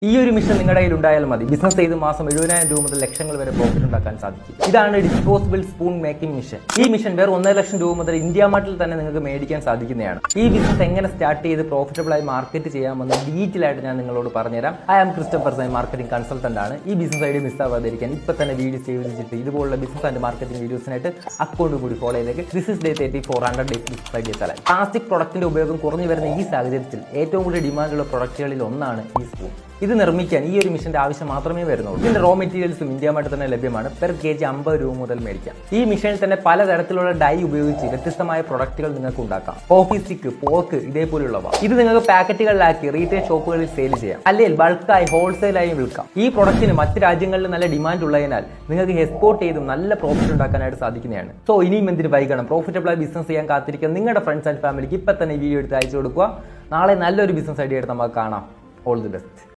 ഈ ഒരു മിഷൻ നിങ്ങളുടെ കയ്യിൽ ഉണ്ടായാൽ മതി. ബിസിനസ് ചെയ്ത് മാസം 70,000 രൂപ മുതൽ ലക്ഷങ്ങൾ വരെ പ്രോഫിറ്റ് ഉണ്ടാക്കാൻ സാധിക്കും. ഇതാണ് ഡിസ്പോസിബിൾ സ്പൂൺ മേക്കിംഗ് മിഷൻ. ഈ മിഷൻ വേറെ 1.5 ലക്ഷം രൂപ മുതൽ ഇന്ത്യ മാർട്ടിൽ തന്നെ നിങ്ങൾക്ക് മേടിക്കാൻ സാധിക്കുന്നതാണ്. ഈ ബിസിനസ് എങ്ങനെ സ്റ്റാർട്ട് ചെയ്ത് പ്രോഫിറ്റബിൾ ആയി മാർക്കറ്റ് ചെയ്യാമെന്ന് ഡീറ്റെയിൽ ആയിട്ട് ഞാൻ നിങ്ങളോട് പറഞ്ഞുതരാം. I am Christopher Sign, marketing consultant ആണ്. ഈ ബിസിനസ് ഐഡിയ മിസ്സാവാതിരിക്കാൻ ഇപ്പൊ തന്നെ വീഡിയോ സേവ് ചെയ്തിട്ട് ഇതുപോലുള്ള ബിസിനസ് ആൻഡ് മാർക്കറ്റിംഗ് വീഡിയോസിനായിട്ട് അക്കൗണ്ട് കൂടി ഫോളോ ചെയ്തേക്ക്. This is day 3400 days business idea challenge. Plastic പ്രൊഡക്റ്റിന്റെ ഉപയോഗം കുറഞ്ഞു വരുന്ന ഈ സാഹചര്യത്തിൽ ഏറ്റവും കൂടുതൽ ഡിമാൻഡുള്ള പ്രൊഡക്റ്റുകളിൽ ഒന്നാണ് ഈ സ്പൂൺ. ഇത് നിർമ്മിക്കാൻ ഈ ഒരു മിഷന്റെ ആവശ്യം മാത്രമേ വരുന്നുള്ളൂ. ഇതിന്റെ റോ മെറ്റീരിയൽസും ഇന്ത്യയുമായിട്ട് തന്നെ ലഭ്യമാണ്. പെർ kg 50 രൂപ മുതൽ മേടിക്കാം. ഈ മിഷനിൽ തന്നെ പലതരത്തിലുള്ള ഡൈ ഉപയോഗിച്ച് വ്യത്യസ്തമായ പ്രൊഡക്റ്റുകൾ നിങ്ങൾക്ക് ഉണ്ടാക്കാം. കോഫി സ്റ്റിക്ക്, പോർക്ക്, ഇതേപോലുള്ളവ. ഇത് നിങ്ങൾക്ക് പാക്കറ്റുകളിലാക്കി റീറ്റെയിൽ ഷോപ്പുകളിൽ സെയിൽ ചെയ്യാം, അല്ലെങ്കിൽ ബൾക്കായി ഹോൾസെയിലായി വിൽക്കാം. ഈ പ്രൊഡക്റ്റിന് മറ്റ് രാജ്യങ്ങളിൽ നല്ല ഡിമാൻഡ് ഉള്ളതിനാൽ നിങ്ങൾക്ക് എക്സ്പോർട്ട് ചെയ്തും നല്ല പ്രോഫിറ്റ് ഉണ്ടാക്കാനായിട്ട് സാധിക്കുന്നതാണ്. സോ ഇനിയും എന്തിന് വൈകണം? പ്രോഫിറ്റബിൾ ആയി ബിസിനസ് ചെയ്യാൻ കാത്തിരിക്കുക. നിങ്ങളുടെ ഫ്രണ്ട്സ് ആൻഡ് ഫാമിലിക്ക് ഇപ്പൊ തന്നെ വീഡിയോ എടുത്ത് അയച്ചു കൊടുക്കുക. നാളെ നല്ലൊരു ബിസിനസ് ഐഡിയ എടുത്ത് നമുക്ക് കാണാം. All the best.